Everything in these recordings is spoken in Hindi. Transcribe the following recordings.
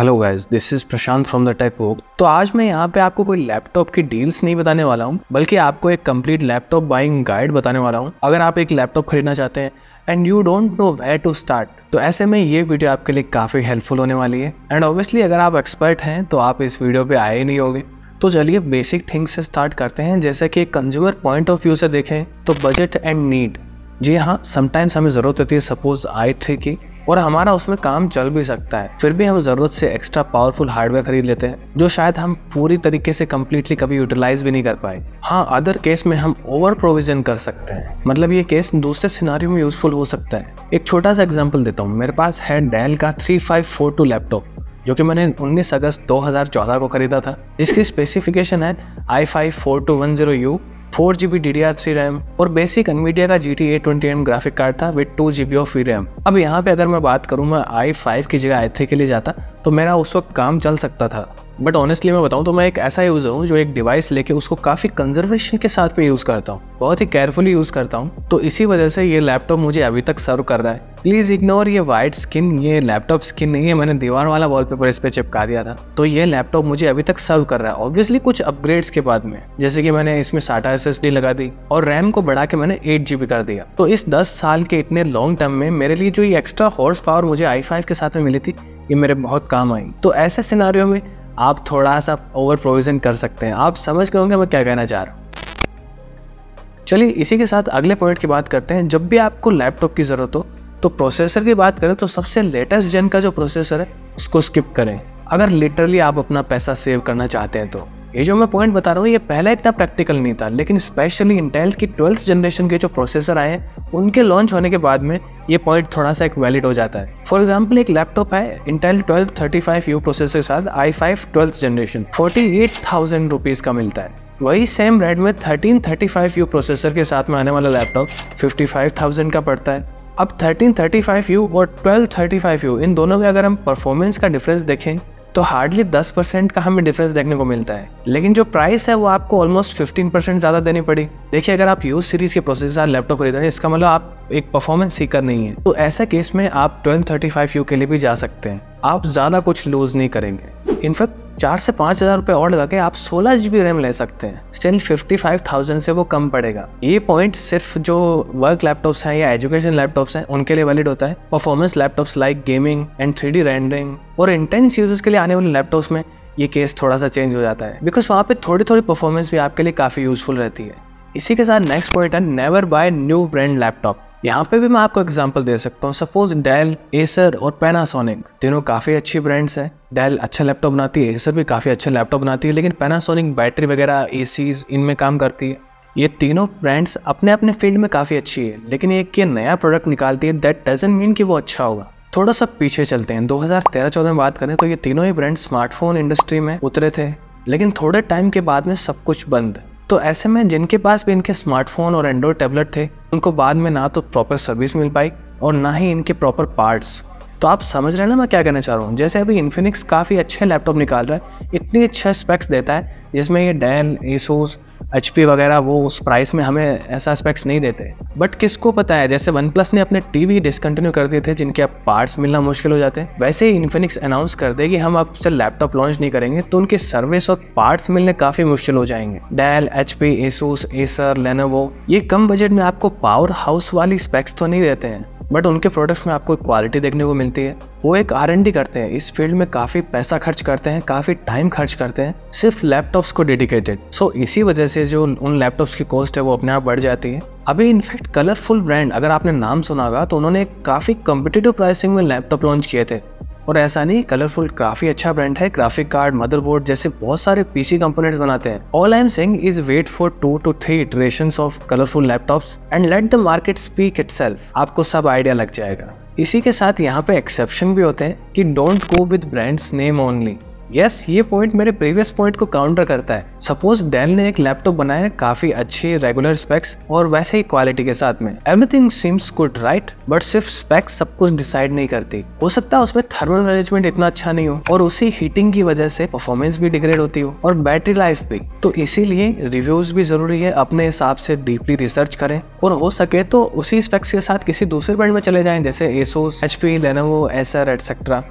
Hello guys, this is Prashant from the tech book. तो आज मैं यहाँ पे आपको कोई लैपटॉप की डील्स नहीं बताने वाला हूँ, बल्कि आपको एक कंप्लीट लैपटॉप बाइंग गाइड बताने वाला हूँ। अगर आप एक लैपटॉप खरीदना चाहते हैं and you don't know where to start, तो ऐसे में ये वीडियो आपके लिए काफ़ी हेल्पफुल होने वाली है। एंड ऑब्वियसली अगर आप एक्सपर्ट हैं तो आप इस वीडियो पे आए ही नहीं होगे। तो चलिए बेसिक थिंग्स से स्टार्ट करते हैं। जैसे कि कंज्यूमर पॉइंट ऑफ व्यू से देखें तो बजट एंड नीड। जी हाँ, समटाइम्स हमें ज़रूरत होती है सपोज i3 की, और हमारा उसमें काम चल भी सकता है, फिर भी हम ज़रूरत से एक्स्ट्रा पावरफुल हार्डवेयर खरीद लेते हैं जो शायद हम पूरी तरीके से कम्प्लीटली कभी यूटिलाइज भी नहीं कर पाए। हाँ, अदर केस में हम ओवर प्रोविजन कर सकते हैं, मतलब ये केस दूसरे सिनारियो में यूजफुल हो सकता है। एक छोटा सा एग्जांपल देता हूँ। मेरे पास है डेल का 3542 लैपटॉप, जो कि मैंने 19 अगस्त 2014 को खरीदा था, जिसकी स्पेसिफिकेशन है i5-4210U, 4GB DDR3 रैम और बेसिक NVIDIA का GT 820M ग्राफिक कार्ड था विद 2GB ऑफ VRAM। अब यहाँ पे अगर मैं बात करूँ, मैं i5 की जगह i3 के लिए जाता तो मेरा उस वक्त काम चल सकता था। बट ऑनेस्टली मैं बताऊँ तो मैं एक ऐसा यूज़र हूँ जो एक डिवाइस लेके उसको काफ़ी कंजर्वेशन के साथ में यूज़ करता हूँ, बहुत ही केयरफुली यूज़ करता हूँ। तो इसी वजह से ये लैपटॉप मुझे अभी तक सर्व कर रहा है। प्लीज़ इग्नोर ये वाइट स्किन, ये लैपटॉप स्किन नहीं है, मैंने दीवार वाला वॉलपेपर इस पे चिपका दिया था। तो ये लैपटॉप मुझे अभी तक सर्व कर रहा है, ऑब्वियसली कुछ अपग्रेड्स के बाद में, जैसे कि मैंने इसमें SATA SSD लगा दी और रैम को बढ़ा के मैंने 8GB कर दिया। तो इस 10 साल के इतने लॉन्ग टर्म में मेरे लिए जो ये एक्स्ट्रा हॉर्स पावर मुझे i5 के साथ में मिली थी, ये मेरे बहुत काम आई। तो ऐसे सिनारियो में आप थोड़ा सा ओवर प्रोविजन कर सकते हैं। आप समझ गए होंगे मैं क्या कहना चाह रहा हूँ। चलिए इसी के साथ अगले पॉइंट की बात करते हैं। जब भी आपको लैपटॉप की ज़रूरत हो तो प्रोसेसर की बात करें तो सबसे लेटेस्ट जेन का जो प्रोसेसर है उसको स्किप करें, अगर लिटरली आप अपना पैसा सेव करना चाहते हैं। तो ये जो मैं पॉइंट बता रहा हूँ ये पहले इतना प्रैक्टिकल नहीं था, लेकिन स्पेशली इंटेल की 12th जनरेशन के जो प्रोसेसर आए हैं उनके लॉन्च होने के बाद में ये पॉइंट थोड़ा सा एक वैलिड हो जाता है। फॉर एग्जांपल एक लैपटॉप है इंटेल 1235U प्रोसेसर के साथ i5 12th जनरेशन, 48,000 रुपीज़ का मिलता है। वही सेम रेडमी 1335U प्रोसेसर के साथ में आने वाला लैपटॉप 55,000 का पड़ता है। अब 1335U और 1235U इन दोनों में अगर हम परफॉर्मेंस का डिफरेंस देखें तो हार्डली 10% का हमें डिफरेंस देखने को मिलता है, लेकिन जो प्राइस है वो आपको ऑलमोस्ट 15% ज़्यादा देनी पड़ी। देखिए, अगर आप यूज सीरीज के प्रोसेसर लैपटॉप खरीद रहे हैं इसका मतलब आप एक परफॉर्मेंस सीकर नहीं है। तो ऐसा केस में आप 1235U के लिए भी जा सकते हैं, आप ज़्यादा कुछ लूज नहीं करेंगे। इनफैक्ट 4 से 5 हज़ार रुपये और लगा के आप 16GB रैम ले सकते हैं, स्टिल 55,000 से वो कम पड़ेगा। ये पॉइंट सिर्फ जो वर्क लैपटॉप्स हैं या एजुकेशन लैपटॉप्स हैं उनके लिए वैलिड होता है। Performance laptops like gaming and 3D rendering और इंटेंस यूजर्स के लिए आने वाले लैपटॉप्स में ये केस थोड़ा सा चेंज हो जाता है, बिकॉज वहाँ पे थोड़ी थोड़ी परफॉर्मेंस भी आपके लिए काफ़ी यूजफुल रहती है। इसी के साथ नेक्स्ट पॉइंट है never buy new brand laptop. यहाँ पे भी मैं आपको एग्जांपल दे सकता हूँ। सपोज डेल, एसर और पैनासोनिक तीनों काफ़ी अच्छी ब्रांड्स हैं। डेल अच्छा लैपटॉप बनाती है, एसर भी काफ़ी अच्छा लैपटॉप बनाती है, लेकिन पैनासोनिक बैटरी वगैरह एसीज इनमें काम करती है। ये तीनों ब्रांड्स अपने अपने फील्ड में काफ़ी अच्छी है, लेकिन एक ये नया प्रोडक्ट निकालती है दैट डजंट मीन कि वो अच्छा होगा। थोड़ा सा पीछे चलते हैं, 2013-14 में बात करें तो ये तीनों ही ब्रांड स्मार्टफोन इंडस्ट्री में उतरे थे, लेकिन थोड़े टाइम के बाद में सब कुछ बंद। तो ऐसे में जिनके पास भी इनके स्मार्टफोन और एंड्रॉयड टैबलेट थे उनको बाद में ना तो प्रॉपर सर्विस मिल पाई और ना ही इनके प्रॉपर पार्ट्स। तो आप समझ रहे हैं ना मैं क्या कहना चाह रहा हूँ। जैसे अभी इन्फिनिक्स काफ़ी अच्छे लैपटॉप निकाल रहा है, इतनी अच्छा स्पेक्स देता है, जिसमें ये डेल, एसोस, HP वगैरह वो उस प्राइस में हमें ऐसा स्पेक्स नहीं देते। बट किसको पता है, जैसे OnePlus ने अपने टीवी डिसकंटिन्यू कर दिए थे जिनके अब पार्ट्स मिलना मुश्किल हो जाते हैं, वैसे ही इन्फिनिक्स अनाउंस कर दे कि हम अब से लैपटॉप लॉन्च नहीं करेंगे, तो उनके सर्विस और पार्ट्स मिलने काफ़ी मुश्किल हो जाएंगे। Dell, HP, Asus, Acer, Lenovo ये कम बजट में आपको पावर हाउस वाली स्पेक्स तो नहीं देते हैं, बट उनके प्रोडक्ट्स में आपको क्वालिटी देखने को मिलती है। वो एक R&D करते हैं, इस फील्ड में काफ़ी पैसा खर्च करते हैं, काफ़ी टाइम खर्च करते हैं सिर्फ लैपटॉप्स को डेडिकेटेड। सो इसी वजह से जो उन लैपटॉप्स की कॉस्ट है वो अपने आप बढ़ जाती है। अभी इनफैक्ट कलरफुल ब्रांड, अगर आपने नाम सुना होगा तो उन्होंने काफ़ी कॉम्पिटिटिव प्राइसिंग में लैपटॉप लॉन्च किए थे। और ऐसा नहीं, कलरफुल काफ़ी अच्छा ब्रांड है, ग्राफिक कार्ड, मदरबोर्ड जैसे बहुत सारे PC कंपोनेंट्स बनाते हैं। All I am saying is wait for 2 to 3 iterations of colourful laptops and let the market speak itself, आपको सब आइडिया लग जाएगा। इसी के साथ यहाँ पे एक्सेप्शन भी होते हैं कि don't go with brands name only. Yes, ये पॉइंट मेरे प्रीवियस पॉइंट को काउंटर करता है। सपोज डेल ने एक लैपटॉप बनाया काफी अच्छी रेगुलर स्पेक्स और वैसे ही क्वालिटी के साथ में, everything seems good right, but सिर्फ स्पेक्स सब कुछ डिसाइड नहीं करती। हो सकता है उसमें थर्मल मैनेजमेंट इतना अच्छा नहीं हो और उसी हीटिंग की वजह से परफॉर्मेंस भी डिग्रेड होती हो और बैटरी लाइफ भी। तो इसीलिए रिव्यूज भी जरूरी है, अपने हिसाब से डीपली रिसर्च करें और हो सके तो उसी स्पेक्स के साथ किसी दूसरे ब्रांड में चले जाएं, जैसे Asus, HP, Lenovo, Acer etcetera.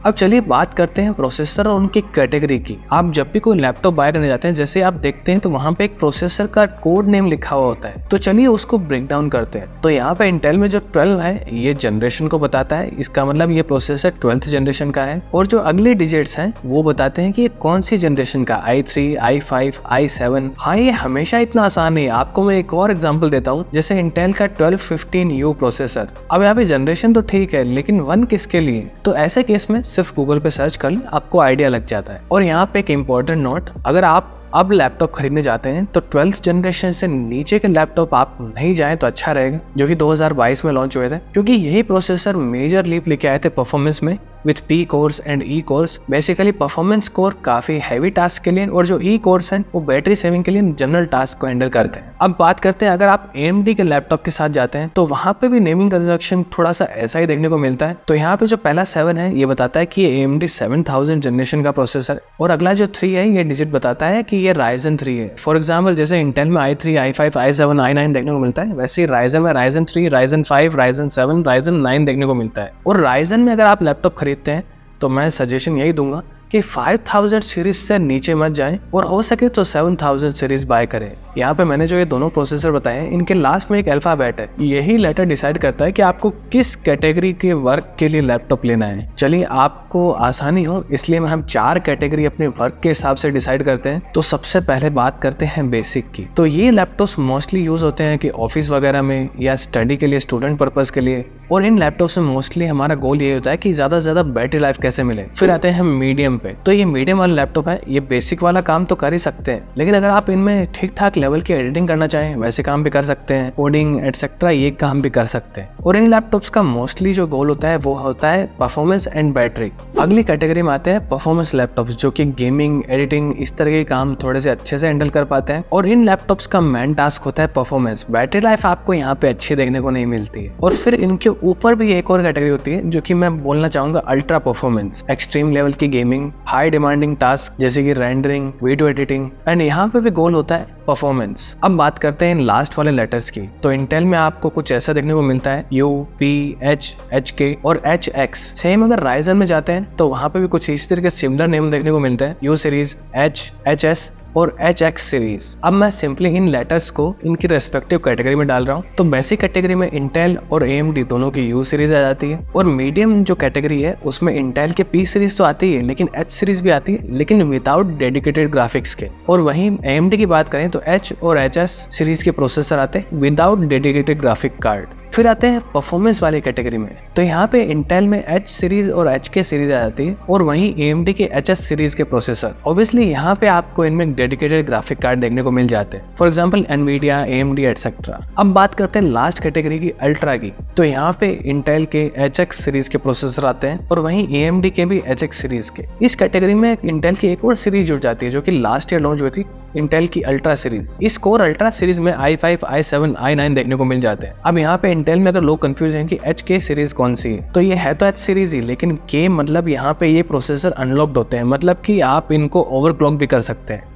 अब चलिए बात करते हैं प्रोसेसर और उनकी कैटेगरी की। आप जब भी कोई लैपटॉप बाय करने जाते हैं, जैसे आप देखते हैं तो वहाँ पे एक प्रोसेसर का कोड नेम लिखा हुआ होता है। तो चलिए उसको ब्रेक डाउन करते हैं। तो यहाँ पे इंटेल में जो 12 है ये जनरेशन को बताता है, इसका मतलब ये प्रोसेसर 12th जनरेशन का है। और जो अगले डिजिट्स हैं वो बताते हैं कि ये कौन सी जनरेशन का, i3, i5, i7। हाँ, ये हमेशा इतना आसान नहीं है। आपको मैं एक और एग्जांपल देता हूँ, जैसे इंटेल का 1215U प्रोसेसर। अब यहाँ पे जनरेशन तो ठीक है, लेकिन 1 किसके लिए? तो ऐसे केस में सिर्फ गूगल पे सर्च कर लें, आपको आइडिया लग जाता है। और यहाँ पे एक इम्पोर्टेंट नोट, अगर आप अब लैपटॉप खरीदने जाते हैं तो 12th जनरेशन से नीचे के लैपटॉप आप नहीं जाएं तो अच्छा रहेगा, जो कि 2022 में लॉन्च हुए थे, क्योंकि यही प्रोसेसर मेजर लीप लेके आए थे परफॉर्मेंस में with P course and E course. Basically performance core काफी हैवी टास्क के लिए, और जो E कोर्स हैं वो बैटरी सेविंग के लिए जनरल टास्क को हैंडल करते हैं। अब बात करते हैं, अगर आप AMD के लैपटॉप के साथ जाते हैं तो वहाँ पे भी नेमिंग कंजक्शन थोड़ा सा ऐसा ही देखने को मिलता है। तो यहाँ पे जो पहला 7 है ये बताता है कि ये AMD 7000 जनरेशन का प्रोसेसर, और अगला जो 3 है ये डिजिट बताता है कि ये Ryzen 3 है। फॉर एग्जाम्पल जैसे इंटेल में i3, i5, i7, i9 देखने को मिलता है, वैसे ही Ryzen में Ryzen 3, Ryzen 5, Ryzen 7, Ryzen 9 देखने को मिलता है। और Ryzen में अगर आप लैपटॉप खरीदते हैं तो मैं सजेशन यही दूंगा कि 5000 सीरीज से नीचे मत जाएं, और हो सके तो 7000 सीरीज बाय करें। यहाँ पे मैंने जो ये दोनों प्रोसेसर बताए हैं, इनके लास्ट में एक अल्फाबेट है। यही लेटर डिसाइड करता है कि आपको किस कैटेगरी के वर्क के लिए लैपटॉप लेना है। चलिए आपको आसानी हो इसलिए हम 4 कैटेगरी अपने वर्क के हिसाब से डिसाइड करते हैं। तो सबसे पहले बात करते हैं बेसिक की। तो ये लैपटॉप्स मोस्टली यूज होते हैं कि ऑफिस वगैरह में या स्टडी के लिए, स्टूडेंट पर्पज के लिए। और इन लैपटॉप में मोस्टली हमारा गोल ये होता है कि ज्यादा से ज्यादा बैटरी लाइफ कैसे मिले। फिर आते हैं मीडियम पे। तो ये मीडियम वाला लैपटॉप है, ये बेसिक वाला काम तो कर ही सकते हैं, लेकिन अगर आप इनमें ठीक ठाक लेवल की एडिटिंग करना चाहें वैसे काम भी कर सकते हैं, कोडिंग एटसेट्रा ये काम भी कर सकते हैं। और इन लैपटॉप्स का मोस्टली जो गोल होता है वो होता है परफॉर्मेंस एंड बैटरी। अगली कैटेगरी में आते हैं परफॉर्मेंस लैपटॉप्स, जो कि गेमिंग, एडिटिंग इस तरह के काम थोड़े से अच्छे से हैंडल कर पाते हैं। और इन लैपटॉप्स का मेन टास्क होता है परफॉर्मेंस। बैटरी लाइफ आपको यहाँ पे अच्छी देखने को नहीं मिलती है। और फिर इनके ऊपर भी एक और कैटेगरी होती है जो कि मैं बोलना चाहूंगा अल्ट्रा परफॉर्मेंस, एक्सट्रीम लेवल की गेमिंग, हाई डिमांडिंग टास्क जैसे कि रेंडरिंग, वीडियो एडिटिंग, एंड यहाँ पे भी गोल होता है परफॉर्मेंस। अब बात करते हैं इन लास्ट वाले लेटर्स की। तो इंटेल में आपको कुछ ऐसा देखने को मिलता है U, P, H, HK और HX। सेम अगर राइजन में जाते हैं तो वहाँ पे भी कुछ इस तरह के सिमिलर नेम देखने को मिलते हैं, U सीरीज, H, HS और HX सीरीज। अब मैं सिंपली इन लेटर्स को इनकी रेस्पेक्टिव कैटेगरी में डाल रहा हूँ। तो बेसिक कैटेगरी में इंटेल और AMD दोनों की U सीरीज आ जाती है, और मीडियम जो कैटेगरी है उसमें इंटेल के P सीरीज तो आती है, लेकिन H सीरीज भी आती है, लेकिन विदाउट डेडिकेटेड ग्राफिक्स के। और वहीं AMD की बात करें तो H और HS सीरीज के प्रोसेसर आते हैं विदाउट डेडिकेटेड ग्राफिक कार्ड। फिर आते हैं परफॉर्मेंस वाली कैटेगरी में। तो यहाँ पे इंटेल में H सीरीज और HK सीरीज आ जाती है, और वहीं AMD के HS सीरीज के प्रोसेसर। ऑब्वियसली यहाँ पे आपको इनमें डेडिकेटेड ग्राफिक कार्ड देखने को मिल जाते हैं, for example NVIDIA, AMD etcetera. अब बात करते हैं लास्ट कैटेगरी की, अल्ट्रा की। तो यहाँ पे इंटेल के HX सीरीज के प्रोसेसर आते हैं, और वहीं AMD के भी HX सीरीज के। इस कैटेगरी में इंटेल की एक और सीरीज जुड़ जाती है जो कि लास्ट ईयर लॉन्च हुई थी, इंटेल की अल्ट्रा सीरीज। इस कोर अल्ट्रा सीरीज में i5, i7, i9 देखने को मिल जाते हैं। अब यहाँ पे इंटेल में अगर लोग कंफ्यूज हैं कि HK सीरीज कौन सी है, तो ये है तो H सीरीज ही, लेकिन K मतलब यहाँ पे ये प्रोसेसर अनलॉक्ड होते हैं, मतलब कि आप इनको ओवरक्लॉक भी कर सकते हैं।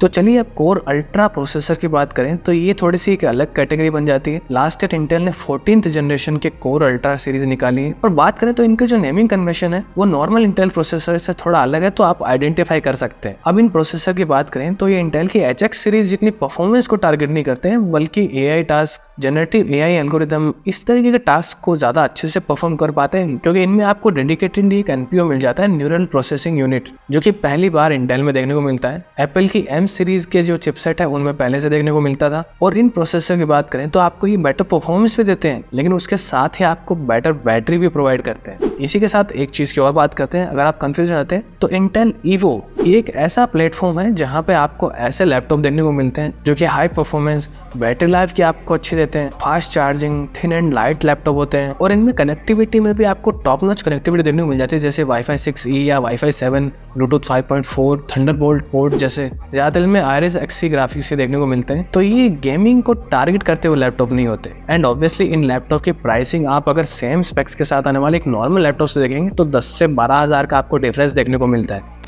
तो चलिए अब कोर अल्ट्रा प्रोसेसर की बात करें तो ये थोड़ी सी एक अलग कैटेगरी बन जाती है। लास्ट ईयर इंटेल ने 14th जनरेशन के कोर अल्ट्रा सीरीज निकाली है, और बात करें तो इनके जो नेमिंग कन्वेंशन है वो नॉर्मल इंटेल प्रोसेसर से थोड़ा अलग है, तो आप आइडेंटिफाई कर सकते हैं। अब इन प्रोसेसर की बात करें तो ये इंटेल की HX सीरीज जितनी परफॉर्मेंस को टारगेट नहीं करते हैं, बल्कि AI task, generative AI algorithm, इस तरीके के टास्क को ज्यादा अच्छे से परफॉर्म कर पाते हैं, क्योंकि इनमें आपको डेडिकेटेड एक NPU मिल जाता है, न्यूरल प्रोसेसिंग यूनिट, जो कि पहली बार इंटेल में देखने को मिलता है। एप्पल की M सीरीज के जो चिपसेट है उनमें पहले से देखने को मिलता था। और इन प्रोसेसर की बात करें तो आपको ये बेटर परफॉर्मेंस भी देते हैं, लेकिन उसके साथ ही आपको बेटर बैटरी भी प्रोवाइड करते हैं। इसी के साथ एक चीज की और बात करते हैं, अगर आप कंफ्यूज रहते हैं तो इंटेल Evo ये एक ऐसा प्लेटफॉर्म है जहाँ पे आपको ऐसे लैपटॉप देखने को मिलते हैं जो कि हाई परफॉर्मेंस, बैटरी लाइफ की आपको अच्छी देते हैं, fast charging, thin and light laptop होते हैं, और इनमें कनेक्टिविटी में भी आपको टॉप नॉच कनेक्टिविटी देखने को मिल जाती है, जैसे Wi-Fi 6E या Wi-Fi 7, Bluetooth 5.4, थंडरबोल्ट पोर्ट जैसे। ज्यादातर में Iris Xe ग्राफिक्स के देखने को मिलते हैं। तो ये गेमिंग को टारगेट करते हुए लैपटॉप नहीं होते। एंड ऑब्वियसली इन लैपटॉप की प्राइसिंग आप अगर सेम स्पेक्स के साथ आने वाले एक नॉर्मल लैपटॉप से देखेंगे तो 10 से 12 हज़ार का आपको डिफरेंस देखने को मिलता है।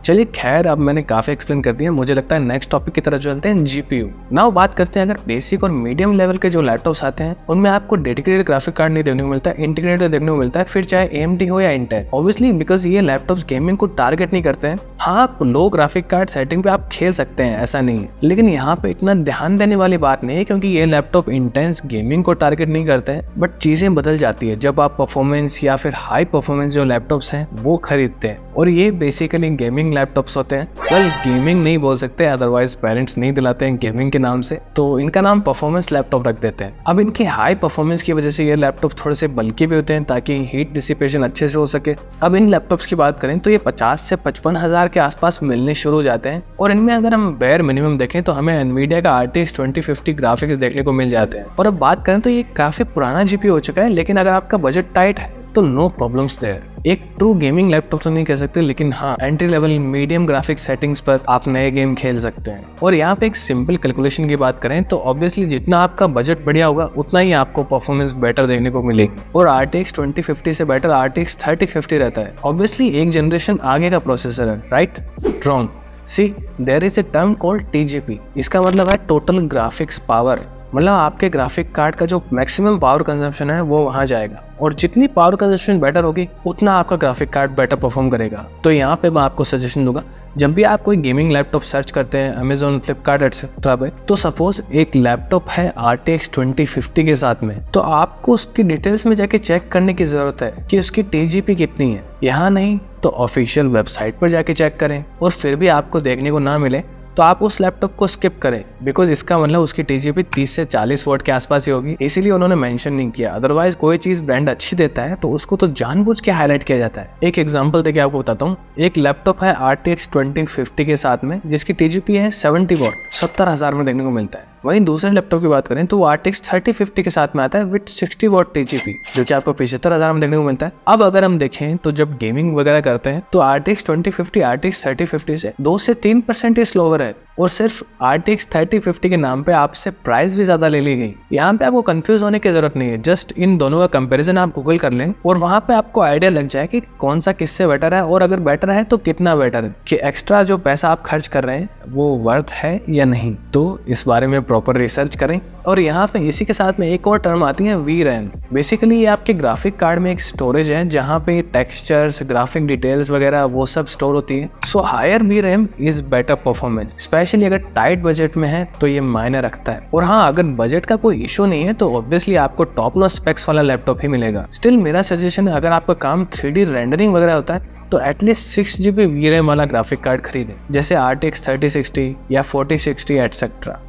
चलिए खैर, अब मैंने काफी एक्सप्लेन कर दिया, मुझे लगता है नेक्स्ट टॉपिक की तरफ चलते हैं, जीपीयू। नाउ बात करते हैं, अगर बेसिक और मीडियम लेवल के जो लैपटॉप्स आते हैं उनमें आपको डेडिकेटेड ग्राफिक कार्ड नहीं देखने को मिलता है, इंटीग्रेटेड देखने को मिलता है, फिर चाहे AMD हो या इंटेल। ऑब्वियसली बिकॉज ये लैपटॉप्स गेमिंग को टारगेट नहीं करते हैं। हाँ, आप लो ग्राफिक कार्ड सेटिंग पे आप खेल सकते हैं, ऐसा नहीं है, लेकिन यहाँ पे इतना ध्यान देने वाली बात नहीं है, क्योंकि ये लैपटॉप इंटेंस गेमिंग को टारगेट नहीं करते हैं। बट चीजें बदल जाती है जब आप परफॉर्मेंस या फिर हाई परफॉर्मेंस जो लैपटॉप्स हैं वो खरीदते हैं, और ये बेसिकली गेमिंग लैपटॉप्स होते हैं। वेल, गेमिंग नहीं बोल सकते, अदरवाइज पेरेंट्स नहीं दिलाते हैं गेमिंग के नाम से, तो इनका नाम परफॉर्मेंस लैपटॉप रख देते हैं। अब इनकी हाई परफॉर्मेंस की वजह से ये लैपटॉप थोड़े से बल्कि भी होते हैं ताकि हीट डिसिपेशन अच्छे से हो सके। अब इन लैपटॉप्स की बात करें तो ये 50 से 55 हज़ार के आसपास मिलने शुरू हो जाते हैं, और इनमें अगर हम बेयर मिनिमम देखें तो हमें एनवीडिया का RTX 2050 ग्राफिक्स देखने को मिल जाते हैं। और अब बात करें तो ये काफी पुराना जीपीयू हो चुका है, लेकिन अगर आपका बजट टाइट है तो नो प्रॉब्लम्स देयर। एक ट्रू गेमिंग लैपटॉप तो नहीं कह सकते, लेकिन हाँ, entry level medium graphic settings पर आप नए गेम खेल सकते हैं। और यहाँ पे एक सिंपल कैलकुलेशन की बात करें तो ऑब्वियसली जितना आपका बजट बढ़िया होगा उतना ही आपको परफॉर्मेंस बेटर देखने को मिलेगी, और RTX 2050 से बेटर RTX 3050 रहता है। ऑब्वियसली एक जनरेशन आगे का प्रोसेसर है, right? Wrong. See, there is a term called TGP। इसका मतलब है टोटल ग्राफिक्स पावर, मतलब आपके ग्राफिक कार्ड का जो मैक्सिमम पावर कंजम्पशन है वो वहाँ जाएगा, और जितनी पावर कंजम्पशन बेटर होगी उतना आपका ग्राफिक कार्ड बेटर परफॉर्म करेगा। तो यहाँ पे मैं आपको सजेशन दूंगा, जब भी आप कोई गेमिंग लैपटॉप सर्च करते हैं अमेजोन, फ्लिपकार्ट एक्सेट्रा पे, तो सपोज एक लैपटॉप है RTX 2050 के साथ में, तो आपको उसकी डिटेल्स में जाके चेक करने की जरूरत है कि उसकी TGP कितनी है। यहाँ नहीं तो ऑफिशियल वेबसाइट पर जाके चेक करें, और फिर भी आपको देखने को ना मिले तो आप उस लैपटॉप को स्किप करें, बिकॉज इसका मतलब उसकी TGP 30 से 40 वॉट के आसपास ही होगी, इसीलिए उन्होंने मेंशन नहीं किया। अदरवाइज कोई चीज ब्रांड अच्छी देता है तो उसको तो जानबूझ के हाईलाइट किया जाता है। एक एग्जांपल देके आपको बताता हूँ, एक लैपटॉप है RTX 2050 के साथ में जिसकी TGP है 70 वॉट, 70,000 में देखने को मिलता है। वहीं दूसरे लैपटॉप की बात करें तो वो RTX 3050 के साथ में आता है विद 60 वॉट TGP, जो कि आपको 75,000 में देखने को मिलता है। अब अगर हम देखें तो जब गेमिंग वगैरह करते हैं तो RTX 2050 RTX 3050 से 2 से 3% ही स्लोवर है, और सिर्फ RTX 3050 के नाम पे आपसे प्राइस भी ज्यादा ले ली गई। यहाँ पे आपको कंफ्यूज होने की जरूरत नहीं है, जस्ट इन दोनों का कंपैरिजन आप गूगल कर लें और वहाँ पे आपको आइडिया लग जाए कि कौन सा किससे बेटर है, और अगर बेटर है तो कितना बेटर है, कि एक्स्ट्रा जो पैसा आप खर्च कर रहे हैं वो वर्थ है या नहीं। तो इस बारे में प्रॉपर रिसर्च करें। और यहाँ पे इसी के साथ में एक और टर्म आती है VRAM। बेसिकली ये आपके ग्राफिक कार्ड में एक स्टोरेज है जहाँ पे टेक्सचर्स, ग्राफिक डिटेल्स वगैरह वो सब स्टोर होती है। So higher VRAM is better performance, specially अगर टाइट बजट में है तो ये मायने रखता है। और हाँ, अगर बजट का कोई इशू नहीं है तो ऑब्वियसली आपको टॉप नॉच स्पेक्स वाला लैपटॉप ही मिलेगा। स्टिल मेरा सजेशन है, अगर आपका काम 3D रेंडरिंग वगैरह होता है तो एटलीस्ट 6GB VRAM वाला ग्राफिक कार्ड खरीदें, जैसे RTX 3060 या 4060 एटसेट्रा।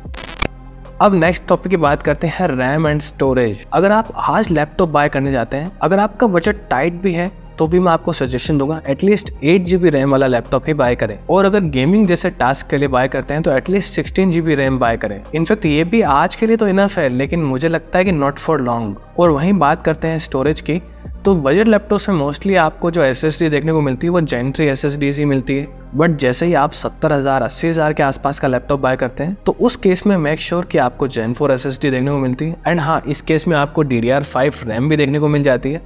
अब नेक्स्ट टॉपिक की बात करते हैं रैम एंड स्टोरेज। अगर आप आज लैपटॉप बाय करने जाते हैं, अगर आपका बजट टाइट भी है तो भी मैं आपको सजेशन दूंगा एटलीस्ट 8GB रैम वाला लैपटॉप ही बाय करें, और अगर गेमिंग जैसे टास्क के लिए बाय करते हैं तो एटलीस्ट 16GB रैम बाय करें। इनफैक्ट ये भी आज के लिए तो इनफ है, लेकिन मुझे लगता है कि नॉट फॉर लॉन्ग। और वहीं बात करते हैं स्टोरेज की, तो बजट लैपटॉप में मोस्टली आपको जो SSD देखने को मिलती है वो Gen 3 SSD ही मिलती है। बट जैसे ही आप 70,000 80,000 के आसपास का लैपटॉप बाय करते हैं तो उस केस में मेक श्योर कि आपको Gen 4 SSD देखने को मिलती है। एंड हाँ, इस केस में आपको DDR5 रैम भी देखने को मिल जाती है।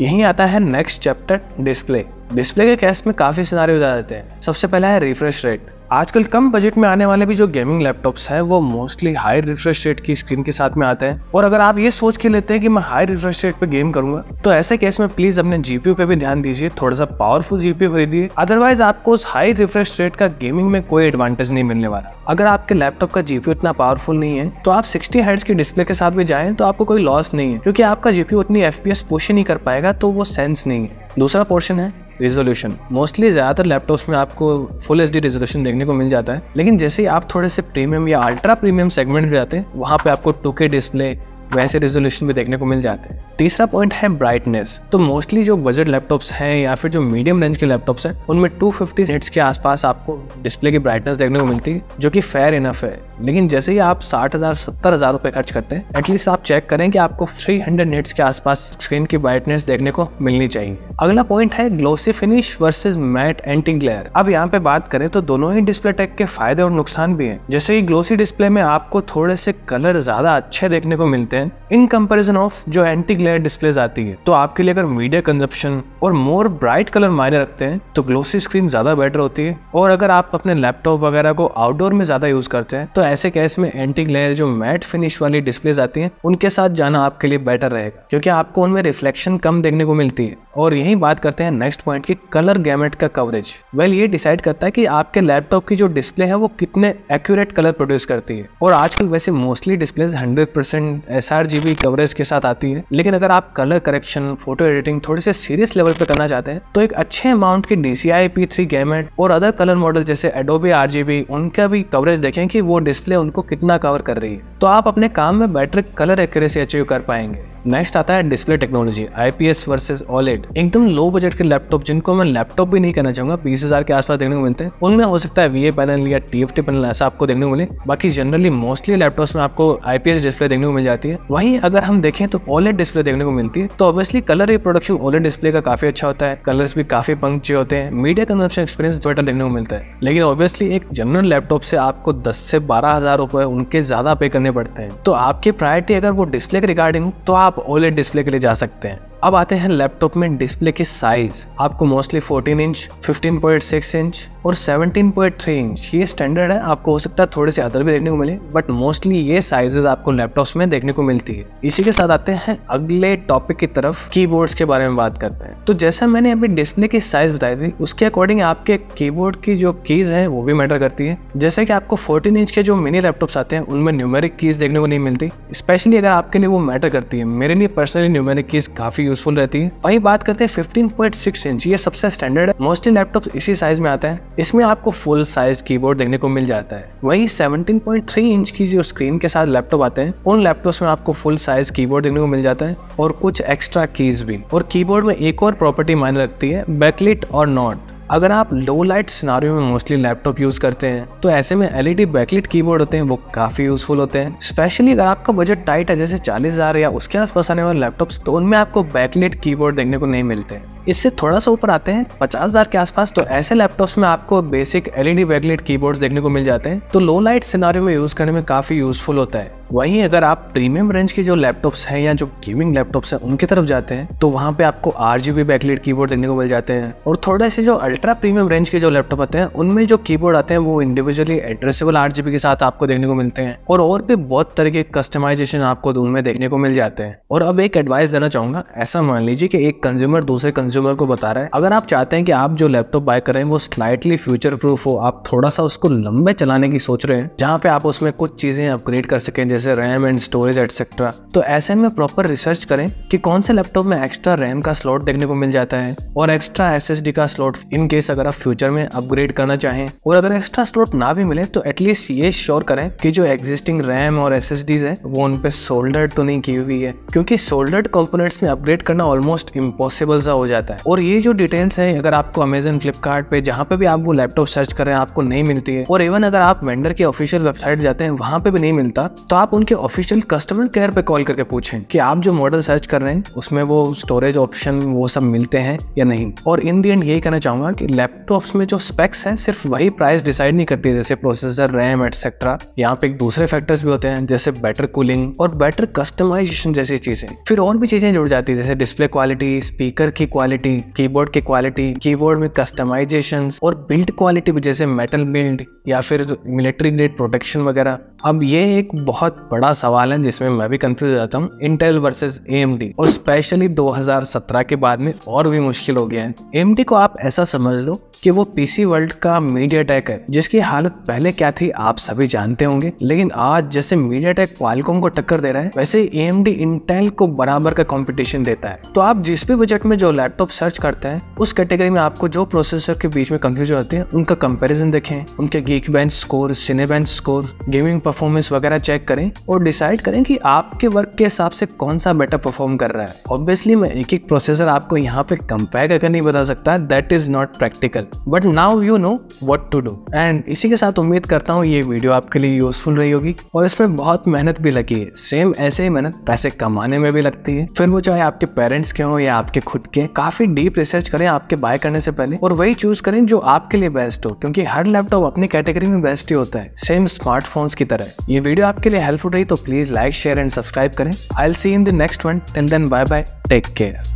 यही आता है नेक्स्ट चैप्टर, डिस्प्ले। डिस्प्ले के केस में काफी सिनारियोज आ जाते हैं। सबसे पहला है रिफ्रेश रेट। आजकल कम बजट में आने वाले भी जो गेमिंग लैपटॉप्स हैं वो मोस्टली हाई रिफ्रेश रेट की स्क्रीन के साथ में आते हैं, और अगर आप ये सोच के लेते हैं कि मैं हाई रिफ्रेश रेट पे गेम करूंगा तो ऐसे केस में प्लीज अपने जीपीयू पे भी ध्यान दीजिए, थोड़ा सा पावरफुल जीपीयू खरीदिए, अदरवाइज आपको उस हाई रिफ्रेश रेट का गेमिंग में कोई एडवांटेज नहीं मिलने वाला। अगर आपके लैपटॉप का जीपीयू इतना पावरफुल नहीं है तो आप 60 हर्ट्ज की डिस्प्ले के साथ भी जाएं तो आपको कोई लॉस नहीं है, क्योंकि आपका जीपीयू उतनी FPS पुश ही नहीं कर पाएगा, तो वो सेंस नहीं है। दूसरा पोर्शन है रिजोल्यूशन। मोस्टली ज़्यादातर लैपटॉप्स में आपको फुल HD रेजोल्यूशन देखने को मिल जाता है, लेकिन जैसे ही आप थोड़े से प्रीमियम या अल्ट्रा प्रीमियम सेगमेंट में जाते हैं वहाँ पे आपको 2K डिस्प्ले वैसे रेजोल्यूशन भी देखने को मिल जाते हैं। तीसरा पॉइंट है ब्राइटनेस। तो मोस्टली जो बजट लैपटॉप्स हैं या फिर जो मीडियम रेंज के लैपटॉप्स हैं उनमें 250 निट्स के आसपास आपको डिस्प्ले की ब्राइटनेस देखने को मिलती है, जो कि फेयर इनफ है। लेकिन जैसे ही आप 60,000 70,000 रुपये खर्च करते हैं, एटलीस्ट आप चेक करें कि आपको 300 निट्स के आसपास स्क्रीन की ब्राइटनेस देखने को मिलनी चाहिए। अगला पॉइंट है glossy finish versus matte anti glare. अब यहाँ पे बात करें तो दोनों ही डिस्प्ले टेक के फायदे और नुकसान भी हैं। जैसे कि ग्लोसी डिस्प्ले में आपको थोड़े से कलर ज्यादा अच्छे देखने को मिलते हैं इन कंपैरिजन ऑफ जो एंटी लेयर डिस्प्लेज आती है। तो आपके लिए अगर मीडिया कंजप्शन और मोर ब्राइट कलर मायने रखते हैं तो ग्लोसी स्क्रीन ज्यादा बेटर होती है। और अगर आप अपने लैपटॉप वगैरह को आउटडोर में ज्यादा यूज करते हैं तो ऐसे केस में एंटी ग्लेयर जो मैट फिनिश वाली डिस्प्लेज आती हैं उनके साथ जाना आपके लिए बेटर रहेगा, क्योंकि आपको उनमें रिफ्लेक्शन कम देखने को मिलती है। और यही बात करते हैं नेक्स्ट पॉइंट की कलर गैमेट का कवरेज। वेल ये डिसाइड करता है कि आपके लैपटॉप की जो डिस्प्ले है वो कितने एक्यूरेट कलर प्रोड्यूस करती है। और आजकल वैसे मोस्टली डिस्प्लेज 100% sRGB कवरेज के साथ आती है, लेकिन अगर आप कलर करेक्शन, फोटो एडिटिंग थोड़े से सीरियस लेवल पे करना चाहते हैं तो एक अच्छे अमाउंट की DCI P3 गैमेट और अदर कलर मॉडल जैसे Adobe RGB उनका भी कवरेज देखें कि वो डिस्प्ले उनको कितना कवर कर रही है, तो आप अपने काम में बेटर कलर एक्यूरेसी अचीव कर पाएंगे। नेक्स्ट आता है display technology, IPS versus OLED। एकदम लो बजट के लैपटॉप, जिनको मैं लैपटॉप भी नहीं कहना चाहूंगा, 20,000 के आसपास देखने को मिलते हैं, उनमें हो सकता है VA पैनल या TFT पैनल ऐसा आपको देखने को मिले। बाकी जनरली मोस्टली लैपटॉप्स में आपको IPS डिस्प्ले देखने को मिल जाती है। वहीं अगर हम देखें तो OLED डिस्प्ले देखने को मिलती है। तो obviously colour reproduction OLED display का काफी अच्छा होता है, कलर्स भी काफी पंक्चुए होते हैं, मीडिया कंजप्शन एक्सपीरियंस बेटर देखने को मिलता है। लेकिन ऑब्वियसली एक जनरल लैपटॉप से आपको 10 से 12,000 रुपए उनके ज्यादा पे करने पड़ते हैं। तो आपकी प्रायोरिटी अगर वो डिस्प्ले के रिगार्डिंग तो आप OLED डिस्प्ले के लिए जा सकते हैं। अब आते हैं लैपटॉप में डिस्प्ले की साइज। आपको मोस्टली 14 इंच, 15.6 इंच और 17.3 इंच ये स्टैंडर्ड है। आपको हो सकता है थोड़े से अदर भी देखने को मिले, बट मोस्टली ये साइजेस आपको लैपटॉप्स में देखने को मिलती है। इसी के साथ आते हैं अगले टॉपिक की तरफ, कीबोर्ड्स के बारे में बात करते हैं। तो जैसा मैंने अभी डिस्प्ले की साइज बताई थी, उसके अकॉर्डिंग आपके कीबोर्ड की जो कीज हैं वो भी मैटर करती है। जैसे कि आपको 14 इंच के जो मिनी लैपटॉप्स आते हैं उनमें न्यूमेरिक कीज देखने को नहीं मिलती, स्पेशली अगर आपके लिए वो मैटर करती है। मेरे लिए पर्सनली न्यूमेरिक कीज काफी यूजफुल रहती है। वही बात करते हैं 15.6 इंच, ये सबसे स्टैंडर्ड है, मोस्टली लैपटॉप इसी साइज में आता है। इसमें आपको फुल साइज कीबोर्ड देखने को मिल जाता है। वही 17.3 इंच की जो स्क्रीन के साथ लैपटॉप आते हैं उन लैपटॉप्स में आपको फुल साइज कीबोर्ड देखने को मिल जाता है और कुछ एक्स्ट्रा कीज भी। और कीबोर्ड में एक और प्रॉपर्टी मायने रखती है, बैकलिट और नॉट। अगर आप लो लाइट सिनारियो में मोस्टली लैपटॉप यूज करते हैं तो ऐसे में LED बैकलिट कीबोर्ड होते हैं वो काफी यूजफुल होते हैं। स्पेशली अगर आपका बजट टाइट है, जैसे 40,000 या उसके आसपास आने वाले लैपटॉप्स, तो उनमें आपको बैकलिट कीबोर्ड देखने को नहीं मिलते। इससे थोड़ा सा ऊपर आते हैं 50,000 के आसपास, तो ऐसे लैपटॉप्स में आपको बेसिक LED बैकलिट कीबोर्ड देखने को मिल जाते हैं, तो लो लाइट सिनारियो में यूज करने में काफी यूजफुल होता है। वहीं अगर आप प्रीमियम रेंज के जो लैपटॉप्स हैं या जो गेमिंग लैपटॉप्स हैं उनकी तरफ जाते हैं तो वहाँ पे आपको RGB बैकलिट कीबोर्ड देखने को मिल जाते हैं। और थोड़े से जो अल्ट्रा प्रीमियम रेंज के जो लैपटॉप आते हैं उनमें जो कीबोर्ड आते हैं वो इंडिविजुअली एड्रेसेबल RGB के साथ आपको देखने को मिलते हैं। और भी बहुत तरह के कस्टमाइजेशन आपको उनमें देखने को मिल जाते हैं। और अब एक एडवाइस देना चाहूंगा, ऐसा मान लीजिए कि एक कंज्यूमर दूसरे कंज्यूमर को बता रहा है, अगर आप चाहते हैं कि आप जो लैपटॉप बाय कर रहे हैं वो स्लाइटली फ्यूचर प्रूफ हो, आप थोड़ा सा उसको लंबे चलाने की सोच रहे हैं, जहाँ पे आप उसमें कुछ चीजें अपग्रेड कर सकें जैसे रैम एंड स्टोरेज एटसेट्रा, तो ऐसे में प्रॉपर रिसर्च करें कि कौन से लैपटॉप में एक्स्ट्रा रैम का स्लॉट देखने को मिल जाता है और एक्स्ट्रा SSD का स्लॉट इन केस अगर आप फ्यूचर में अपग्रेड करना चाहें। और अगर एक्स्ट्रा स्लॉट ना भी मिले तो एटलीस्ट ये श्योर करें कि जो एग्जिस्टिंग रैम और SSDs है वो उन पे सोल्डर्ड तो नहीं की हुई है, क्योंकि सोल्डर्ड कंपोनेंट्स में अपग्रेड करना ऑलमोस्ट इम्पॉसिबल सा हो जाता है। और ये जो डिटेल्स है अगर आपको अमेजन, फ्लिपकार्ट पे जहाँ पे भी आप वो लैपटॉप सर्च कर रहे हैं आपको नहीं मिलती है, और इवन अगर आप वेंडर की ऑफिशियल वेबसाइट जाते हैं वहां पे भी नहीं मिलता, तो आप उनके ऑफिशियल कस्टमर केयर पे कॉल करके पूछें कि आप जो मॉडल सर्च कर रहे हैं उसमें वो स्टोरेज ऑप्शन वो सब मिलते हैं या नहीं। और इन दी एंड यही कहना चाहूंगा कि लैपटॉप्स में जो स्पेक्स हैं सिर्फ वही प्राइस डिसाइड नहीं करती है, जैसे प्रोसेसर, रैम एटसेट्रा। यहाँ पे एक दूसरे फैक्टर्स भी होते हैं जैसे बेटर कूलिंग और बेटर कस्टमाइजेशन जैसी चीजें। फिर और भी चीजें जुड़ जाती है जैसे डिस्प्ले क्वालिटी, स्पीकर की क्वालिटी, कीबोर्ड की क्वालिटी, कीबोर्ड में कस्टमाइजेशन और बिल्ड क्वालिटी भी, जैसे मेटल बिल्ड या फिर मिलिट्री ग्रेड प्रोटेक्शन वगैरह। अब ये एक बहुत बड़ा सवाल है जिसमें मैं भी कंफ्यूज हो जाता हूँ, इंटेल वर्सेस AMD, और स्पेशली 2017 के बाद में और भी मुश्किल हो गया है। AMD को आप ऐसा समझ लो कि वो PC वर्ल्ड का मीडियाटेक है, जिसकी हालत पहले क्या थी आप सभी जानते होंगे, लेकिन आज जैसे मीडियाटेक क्वालकॉम को टक्कर दे रहा है वैसे AMD इंटेल को बराबर का कंपटीशन देता है। तो आप जिस भी बजट में जो लैपटॉप सर्च करते हैं उस कैटेगरी में आपको जो प्रोसेसर के बीच में कंफ्यूजन होती है उनका कंपैरिजन देखें, उनके Geekbench score, Cinebench score, gaming performance वगैरह चेक करें और डिसाइड करें कि आपके वर्क के हिसाब से कौन सा बेटर परफॉर्म कर रहा है। ऑब्वियसली मैं एक प्रोसेसर आपको यहाँ पे कंपेयर करके नहीं बता सकता, that is not practical. But now you know what to do. And इसी के साथ उम्मीद करता हूँ ये वीडियो आपके लिए यूजफुल रही होगी और इसमें बहुत मेहनत भी लगी है। सेम ऐसे ही मेहनत पैसे कमाने में भी लगती है, फिर वो चाहे आपके पेरेंट्स के हो या आपके खुद के। काफी डीप रिसर्च करें आपके बाय करने से पहले और वही चूज करें जो आपके लिए बेस्ट हो, क्योंकि हर लैपटॉप अपनी कैटेगरी में बेस्ट ही होता है, सेम स्मार्टफोन्स की तरह। ये वीडियो आपके लिए हेल्पफुल रही तो please like, share and subscribe करें। I will see in the next one. Till then bye bye, take care.